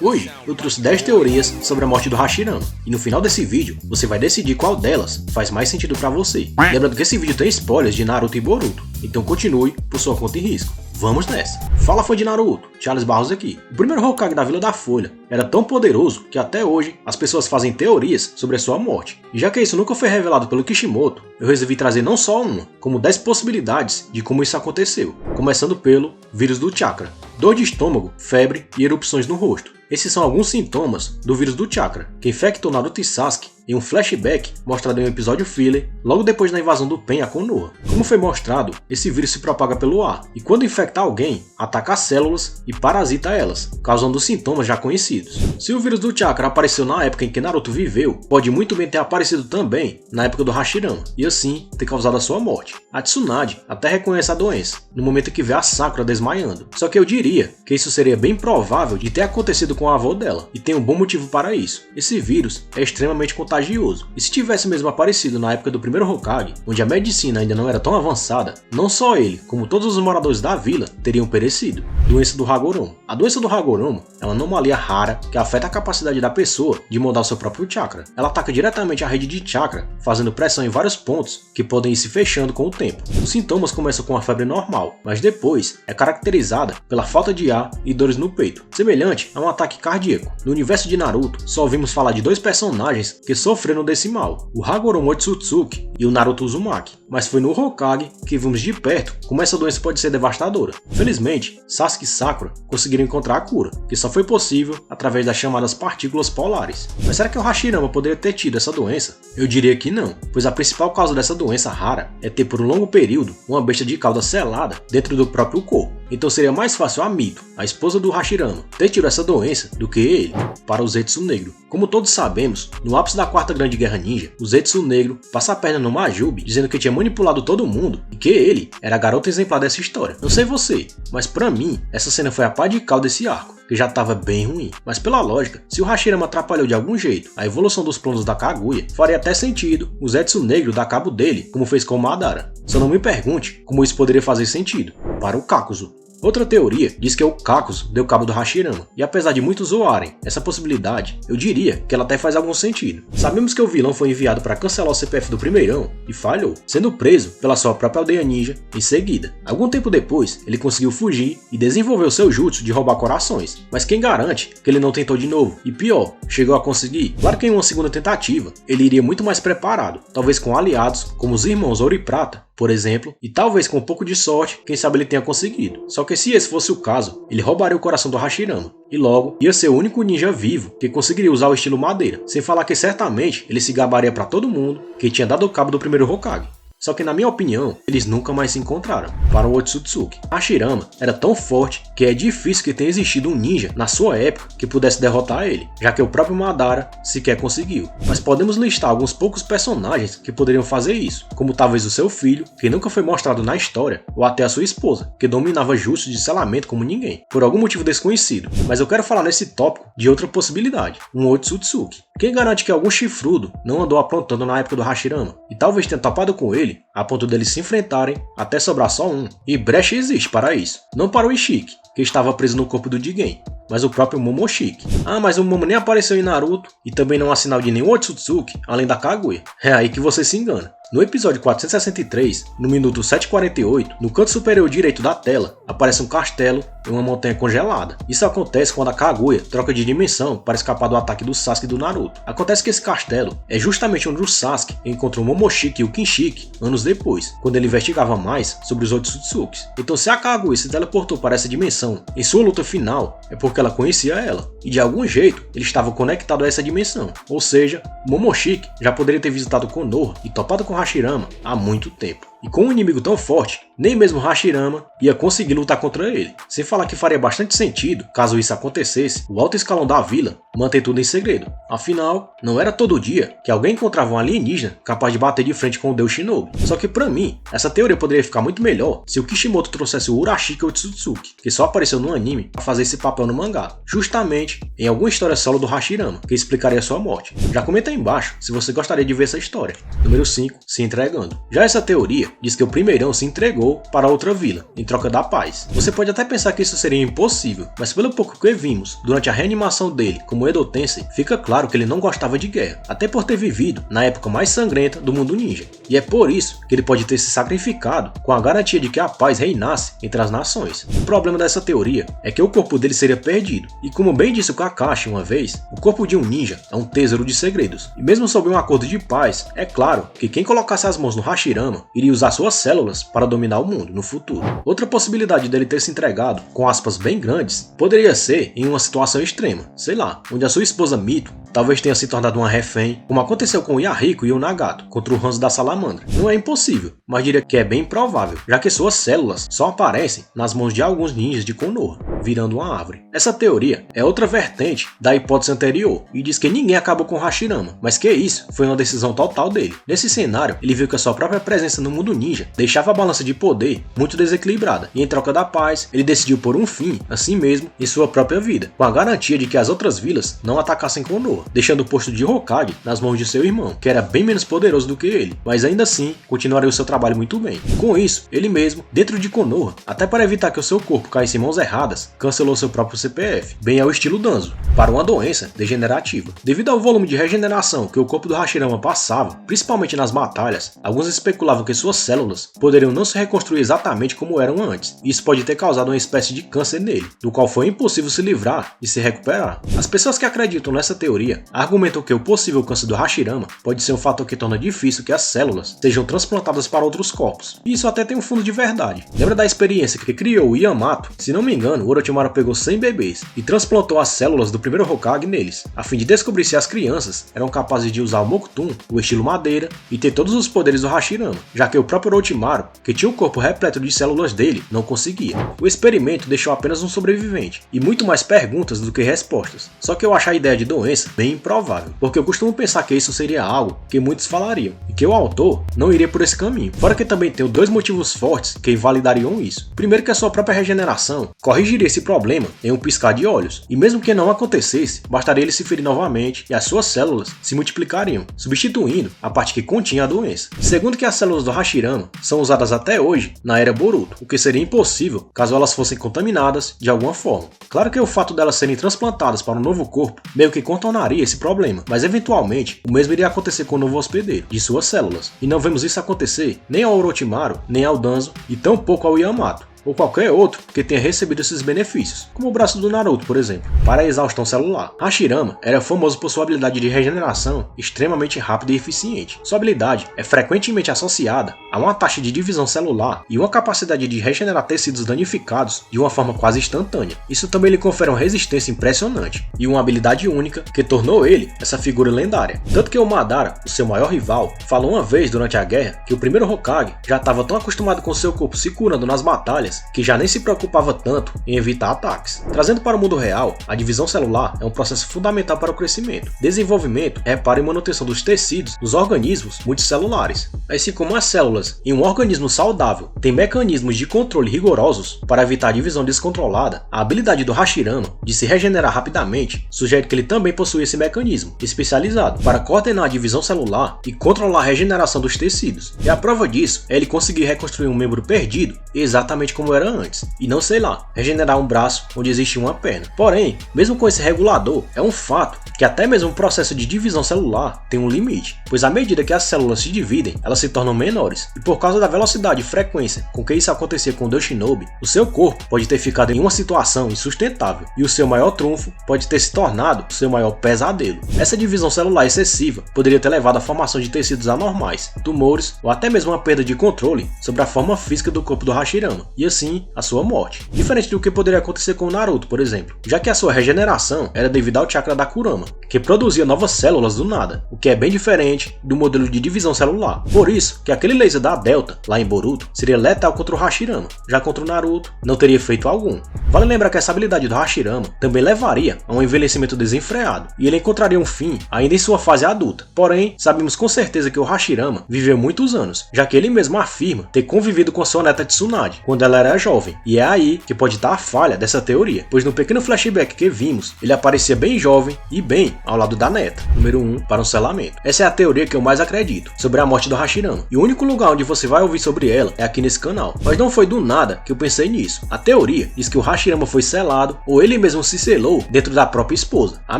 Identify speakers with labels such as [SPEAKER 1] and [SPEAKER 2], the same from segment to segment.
[SPEAKER 1] Hoje eu trouxe 10 teorias sobre a morte do Hashirama, e no final desse vídeo você vai decidir qual delas faz mais sentido pra você. Lembrando que esse vídeo tem spoilers de Naruto e Boruto, então continue por sua conta e risco. Vamos nessa! Fala fã de Naruto, Charles Barros aqui. O primeiro Hokage da Vila da Folha era tão poderoso que até hoje as pessoas fazem teorias sobre a sua morte. E já que isso nunca foi revelado pelo Kishimoto, eu resolvi trazer não só uma, como 10 possibilidades de como isso aconteceu. Começando pelo vírus do chakra. Dor de estômago, febre e erupções no rosto. Esses são alguns sintomas do vírus do chakra, que infectou Naruto e Sasuke em um flashback mostrado em um episódio filler logo depois da invasão do Pen a Konoha. Como foi mostrado, esse vírus se propaga pelo ar, e quando infecta alguém, ataca as células e parasita elas, causando os sintomas já conhecidos. Se o vírus do chakra apareceu na época em que Naruto viveu, pode muito bem ter aparecido também na época do Hashirama, e assim ter causado a sua morte. A Tsunade até reconhece a doença, no momento que vê a Sakura desmaiando, só que eu diria que isso seria bem provável de ter acontecido com a avó dela, e tem um bom motivo para isso. Esse vírus é extremamente contagioso, e se tivesse mesmo aparecido na época do primeiro Hokage, onde a medicina ainda não era tão avançada, não só ele, como todos os moradores da vila teriam perecido. Doença do Hagoromo. A doença do Hagoromo é uma anomalia rara que afeta a capacidade da pessoa de mudar o seu próprio chakra. Ela ataca diretamente a rede de chakra, fazendo pressão em vários pontos que podem ir se fechando com o tempo. Os sintomas começam com a febre normal, mas depois é caracterizada pela falta de ar e dores no peito, semelhante a um ataque cardíaco. No universo de Naruto, só ouvimos falar de dois personagens que sofreram desse mal, o Hagoromo Otsutsuki e o Naruto Uzumaki, mas foi no Hokage que vimos de perto como essa doença pode ser devastadora. Felizmente, Sasuke e Sakura conseguiram encontrar a cura, que só foi possível através das chamadas partículas polares. Mas será que o Hashirama poderia ter tido essa doença? Eu diria que não, pois a principal causa dessa doença rara é ter por um longo período uma besta de cauda selada dentro do próprio corpo. Então seria mais fácil a Mito, a esposa do Hashirama, ter tido essa doença do que ele, para o Zetsu Negro. Como todos sabemos, no ápice da Quarta Grande Guerra Ninja, o Zetsu Negro passa a perna no Majubi dizendo que tinha manipulado todo mundo e que ele era a garota exemplar dessa história. Não sei você, mas pra mim, essa cena foi a pá de cal desse arco, que já estava bem ruim. Mas pela lógica, se o Hashirama atrapalhou de algum jeito a evolução dos planos da Kaguya, faria até sentido o Zetsu Negro dar cabo dele, como fez com o Madara. Só não me pergunte como isso poderia fazer sentido para o Kakuzu. Outra teoria diz que o Kakuzu deu cabo do Hashirama, e apesar de muitos zoarem essa possibilidade, eu diria que ela até faz algum sentido. Sabemos que o vilão foi enviado para cancelar o CPF do primeirão e falhou, sendo preso pela sua própria aldeia ninja em seguida. Algum tempo depois, ele conseguiu fugir e desenvolveu seu jutsu de roubar corações, mas quem garante que ele não tentou de novo? E pior, chegou a conseguir? Claro que em uma segunda tentativa, ele iria muito mais preparado, talvez com aliados como os irmãos Ouro e Prata, por exemplo, e talvez com um pouco de sorte, quem sabe ele tenha conseguido. Só que se esse fosse o caso, ele roubaria o coração do Hashirama, e logo ia ser o único ninja vivo que conseguiria usar o estilo madeira, sem falar que certamente ele se gabaria para todo mundo que tinha dado cabo do primeiro Hokage. Só que na minha opinião, eles nunca mais se encontraram. Para o Otsutsuki, Hashirama era tão forte que é difícil que tenha existido um ninja na sua época que pudesse derrotar ele, já que o próprio Madara sequer conseguiu. Mas podemos listar alguns poucos personagens que poderiam fazer isso, como talvez o seu filho, que nunca foi mostrado na história, ou até a sua esposa, que dominava jutsu de selamento como ninguém, por algum motivo desconhecido. Mas eu quero falar nesse tópico de outra possibilidade, um Otsutsuki. Quem garante que algum chifrudo não andou aprontando na época do Hashirama, e talvez tenha topado com ele, a ponto deles se enfrentarem até sobrar só um. E brecha existe para isso. Não para o Ishiki, que estava preso no corpo do Jigen, mas o próprio Momoshiki. Ah, mas o Momo nem apareceu em Naruto, e também não há sinal de nenhum Otsutsuki, além da Kaguya. É aí que você se engana. No episódio 463, no minuto 7:48, no canto superior direito da tela, aparece um castelo e uma montanha congelada. Isso acontece quando a Kaguya troca de dimensão para escapar do ataque do Sasuke e do Naruto. Acontece que esse castelo é justamente onde o Sasuke encontrou o Momoshiki e o Kinshiki anos depois, quando ele investigava mais sobre os Otsutsukis. Então se a Kaguya se teleportou para essa dimensão em sua luta final, é porque ela conhecia ela, e de algum jeito ele estava conectado a essa dimensão. Ou seja, o Momoshiki já poderia ter visitado Konoha e topado com Hashirama há muito tempo. E com um inimigo tão forte, nem mesmo Hashirama ia conseguir lutar contra ele. Sem falar que faria bastante sentido, caso isso acontecesse, o alto escalão da vila manter tudo em segredo. Afinal, não era todo dia que alguém encontrava um alienígena capaz de bater de frente com o deus Shinobi. Só que pra mim, essa teoria poderia ficar muito melhor se o Kishimoto trouxesse o Urashika Otsutsuki, que só apareceu no anime, para fazer esse papel no mangá, justamente em alguma história solo do Hashirama, que explicaria sua morte. Já comenta aí embaixo se você gostaria de ver essa história. Número 5, se entregando. Já essa teoria diz que o primeirão se entregou para outra vila, em troca da paz. Você pode até pensar que isso seria impossível, mas pelo pouco que vimos durante a reanimação dele como Edo Tensei, fica claro que ele não gostava de guerra, até por ter vivido na época mais sangrenta do mundo ninja. E é por isso que ele pode ter se sacrificado com a garantia de que a paz reinasse entre as nações. O problema dessa teoria é que o corpo dele seria perdido, e como bem disse o Kakashi uma vez, o corpo de um ninja é um tesouro de segredos. E mesmo sob um acordo de paz, é claro que quem colocasse as mãos no Hashirama iria usar suas células para dominar o mundo no futuro. Outra possibilidade dele ter se entregado, com aspas bem grandes, poderia ser em uma situação extrema, sei lá, onde a sua esposa Mito talvez tenha se tornado uma refém, como aconteceu com o Yahiko e o Nagato contra o Hanzo da Salamandra. Não é impossível, mas diria que é bem improvável, já que suas células só aparecem nas mãos de alguns ninjas de Konoha, virando uma árvore. Essa teoria é outra vertente da hipótese anterior, e diz que ninguém acabou com Hashirama, mas que isso foi uma decisão total dele. Nesse cenário, ele viu que a sua própria presença no mundo ninja deixava a balança de poder muito desequilibrada, e em troca da paz, ele decidiu pôr um fim, assim mesmo, em sua própria vida, com a garantia de que as outras vilas não atacassem Konoha, deixando o posto de Hokage nas mãos de seu irmão, que era bem menos poderoso do que ele, mas ainda assim continuaria o seu trabalho muito bem. Com isso, ele mesmo, dentro de Konoha, até para evitar que o seu corpo caísse em mãos erradas, cancelou seu próprio CPF, bem ao estilo Danzo, para uma doença degenerativa. Devido ao volume de regeneração que o corpo do Hashirama passava, principalmente nas batalhas, alguns especulavam que suas células poderiam não se reconstruir exatamente como eram antes, e isso pode ter causado uma espécie de câncer nele, do qual foi impossível se livrar e se recuperar. As pessoas que acreditam nessa teoria argumentam que o possível câncer do Hashirama pode ser um fator que torna difícil que as células sejam transplantadas para outros corpos, e isso até tem um fundo de verdade. Lembra da experiência que criou o Yamato? Se não me engano, o Orochimaru pegou 100 bebês e transplantou as células do primeiro Hokage neles, a fim de descobrir se as crianças eram capazes de usar o Mokutun, o estilo madeira, e ter todos os poderes do Hashirama, já que o próprio Orochimaru, que tinha o corpo repleto de células dele, não conseguia. O experimento deixou apenas um sobrevivente, e muito mais perguntas do que respostas, só que eu acho a ideia de doença bem improvável, porque eu costumo pensar que isso seria algo que muitos falariam, e que o autor não iria por esse caminho. Fora que também tenho dois motivos fortes que invalidariam isso. Primeiro, que a sua própria regeneração corrigiria esse problema em um piscar de olhos, e mesmo que não acontecesse, bastaria ele se ferir novamente e as suas células se multiplicariam, substituindo a parte que continha a doença. Segundo, que as células do Hashirama são usadas até hoje na era Boruto, o que seria impossível caso elas fossem contaminadas de alguma forma. Claro que o fato delas serem transplantadas para um novo corpo meio que contornaria esse problema, mas eventualmente o mesmo iria acontecer com o novo hospedeiro de suas células, e não vemos isso acontecer nem ao Orochimaru, nem ao Danzo, e tampouco ao Yamato, ou qualquer outro que tenha recebido esses benefícios, como o braço do Naruto, por exemplo, para a exaustão celular. Hashirama era famoso por sua habilidade de regeneração extremamente rápida e eficiente. Sua habilidade é frequentemente associada a uma taxa de divisão celular e uma capacidade de regenerar tecidos danificados de uma forma quase instantânea. Isso também lhe confere uma resistência impressionante e uma habilidade única que tornou ele essa figura lendária. Tanto que o Madara, o seu maior rival, falou uma vez durante a guerra que o primeiro Hokage já estava tão acostumado com seu corpo se curando nas batalhas que já nem se preocupava tanto em evitar ataques. Trazendo para o mundo real, a divisão celular é um processo fundamental para o crescimento, desenvolvimento, reparo e manutenção dos tecidos dos organismos multicelulares. Assim como as células em um organismo saudável têm mecanismos de controle rigorosos para evitar a divisão descontrolada, a habilidade do Hashirama de se regenerar rapidamente sugere que ele também possui esse mecanismo especializado para coordenar a divisão celular e controlar a regeneração dos tecidos. E a prova disso é ele conseguir reconstruir um membro perdido exatamente como era antes, e não, sei lá, regenerar um braço onde existe uma perna. Porém, mesmo com esse regulador, é um fato que até mesmo o processo de divisão celular tem um limite, pois à medida que as células se dividem, elas se tornam menores, e por causa da velocidade e frequência com que isso acontecia com o Deus Shinobi, o seu corpo pode ter ficado em uma situação insustentável, e o seu maior trunfo pode ter se tornado o seu maior pesadelo. Essa divisão celular excessiva poderia ter levado à formação de tecidos anormais, tumores ou até mesmo uma perda de controle sobre a forma física do corpo do Hashirama, e assim a sua morte. Diferente do que poderia acontecer com o Naruto, por exemplo, já que a sua regeneração era devido ao chakra da Kurama, Hashirama, que produzia novas células do nada, o que é bem diferente do modelo de divisão celular. Por isso que aquele laser da Delta, lá em Boruto, seria letal contra o Hashirama, já contra o Naruto não teria efeito algum. Vale lembrar que essa habilidade do Hashirama também levaria a um envelhecimento desenfreado, e ele encontraria um fim ainda em sua fase adulta. Porém, sabemos com certeza que o Hashirama viveu muitos anos, já que ele mesmo afirma ter convivido com sua neta Tsunade quando ela era jovem, e é aí que pode estar a falha dessa teoria, pois no pequeno flashback que vimos, ele aparecia bem jovem e bem ao lado da neta, número 1 para um selamento. Essa é a teoria que eu mais acredito sobre a morte do Hashirama, e o único lugar onde você vai ouvir sobre ela é aqui nesse canal. Mas não foi do nada que eu pensei nisso. A teoria diz que o Hashirama foi selado, ou ele mesmo se selou dentro da própria esposa, a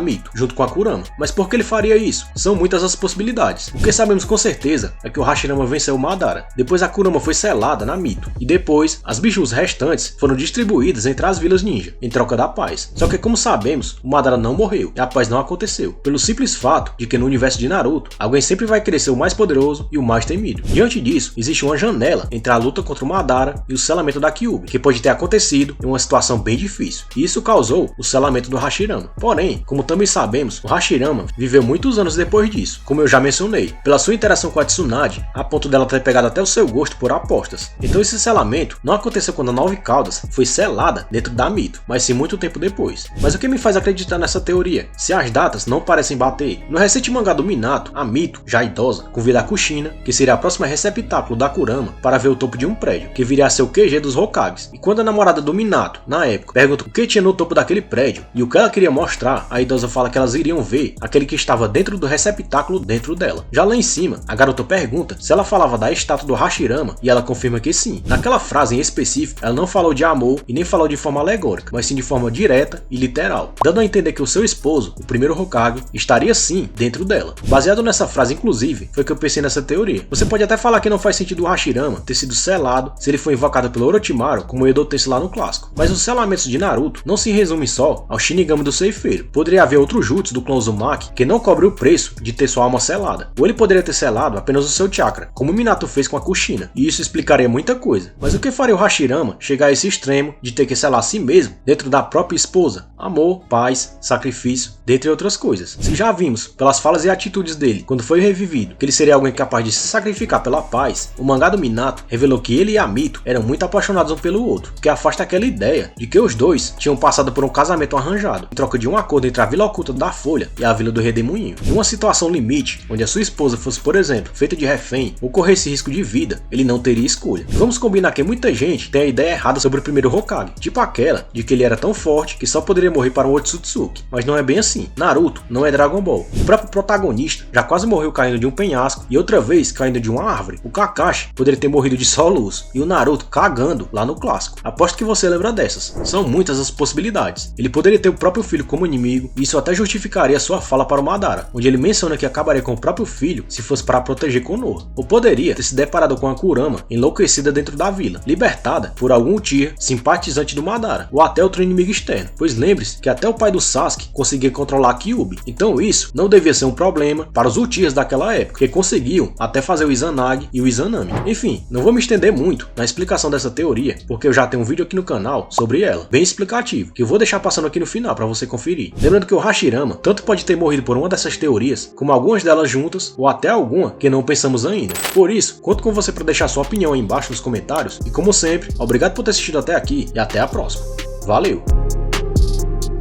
[SPEAKER 1] Mito, junto com a Kurama. Mas por que ele faria isso? São muitas as possibilidades. O que sabemos com certeza é que o Hashirama venceu o Madara, depois a Kurama foi selada na Mito, e depois as bichos restantes foram distribuídas entre as vilas ninja, em troca da paz. Só que como sabemos, o Madara não morreu, e a paz não aconteceu, pelo simples fato de que no universo de Naruto, alguém sempre vai querer ser o mais poderoso e o mais temido. Diante disso, existe uma janela entre a luta contra o Madara e o selamento da Kyuubi, que pode ter acontecido em uma situação bem difícil, e isso causou o selamento do Hashirama. Porém, como também sabemos, o Hashirama viveu muitos anos depois disso, como eu já mencionei, pela sua interação com a Tsunade, a ponto dela ter pegado até o seu gosto por apostas. Então esse selamento não aconteceu quando a Nove Caudas foi selada dentro da Mito, mas sim muito tempo depois. Mas o que me faz acreditar nessa teoria? Se as datas não parecem bater, no recente mangá do Minato, a Mito, já idosa, convida a Kushina, que seria a próxima receptáculo da Kurama, para ver o topo de um prédio, que viria a ser o QG dos Hokages. E quando a namorada do Minato, na época, pergunta o que tinha no topo daquele prédio e o que ela queria mostrar, a idosa fala que elas iriam ver aquele que estava dentro do receptáculo dentro dela. Já lá em cima, a garota pergunta se ela falava da estátua do Hashirama e ela confirma que sim. Naquela frase em específico, ela não falou de amor e nem falou de forma alegórica, mas sim de forma direta e literal, dando a entender que o seu esposo, o primeiro Hokage, estaria sim dentro dela. Baseado nessa frase, inclusive, foi que eu pensei nessa teoria. Você pode até falar que não faz sentido o Hashirama ter sido selado se ele foi invocado pelo Orochimaru, como o Edo Tensei lá no clássico. Mas os selamentos de Naruto não se resumem só ao Shinigami do ceifeiro. Poderia haver outro jutsu do clã Uzumaki que não cobre o preço de ter sua alma selada. Ou ele poderia ter selado apenas o seu chakra, como o Minato fez com a Kushina, e isso explicaria muita coisa. Mas o que faria o Hashirama chegar a esse extremo de ter que selar a si mesmo dentro da própria esposa? Amor, paz, sacrifício, dentre outras coisas. Se já vimos pelas falas e atitudes dele quando foi revivido que ele seria alguém capaz de se sacrificar pela paz, o mangá do Minato revelou que ele e a Mito eram muito apaixonados um pelo outro, o que afasta aquela ideia de que os dois tinham passado por um casamento arranjado, em troca de um acordo entre a Vila Oculta da Folha e a Vila do Redemoinho. Em uma situação limite, onde a sua esposa fosse, por exemplo, feita de refém ou corresse risco de vida, ele não teria escolha. Vamos combinar que muita gente tem a ideia errada sobre o primeiro Hokage, tipo aquela de que ele era tão forte que só poderia morrer para um Otsutsuki, mas não é bem assim. Naruto não é Dragon Ball. O próprio protagonista já quase morreu caindo de um penhasco e outra vez caindo de uma árvore. O Kakashi poderia ter morrido de só luz e o Naruto cagando lá no clássico. Aposto que você lembra dessas. São muitas as possibilidades. Ele poderia ter o próprio filho como inimigo, e isso até justificaria sua fala para o Madara, onde ele menciona que acabaria com o próprio filho se fosse para proteger Konoha. Ou poderia ter se deparado com a Kurama enlouquecida dentro da vila, libertada por algum Uchiha simpatizante do Madara, ou até outro inimigo externo, pois lembre-se que até o pai do Sasuke conseguia controlar a Kyuubi, então isso não devia ser um problema para os Uchihas daquela época, que conseguiam até fazer o Izanagi e o Izanami. Enfim, não vou me estender muito na explicação dessa teoria, porque eu já tenho um vídeo aqui no canal sobre ela, bem explicativo, que eu vou deixar passando aqui no final para você conferir. Lembrando que o Hashirama tanto pode ter morrido por uma dessas teorias, como algumas delas juntas, ou até alguma que não pensamos ainda. Por isso, conto com você para deixar sua opinião aí embaixo nos comentários, e como sempre, obrigado por ter assistido até aqui, e até a próxima. Valeu!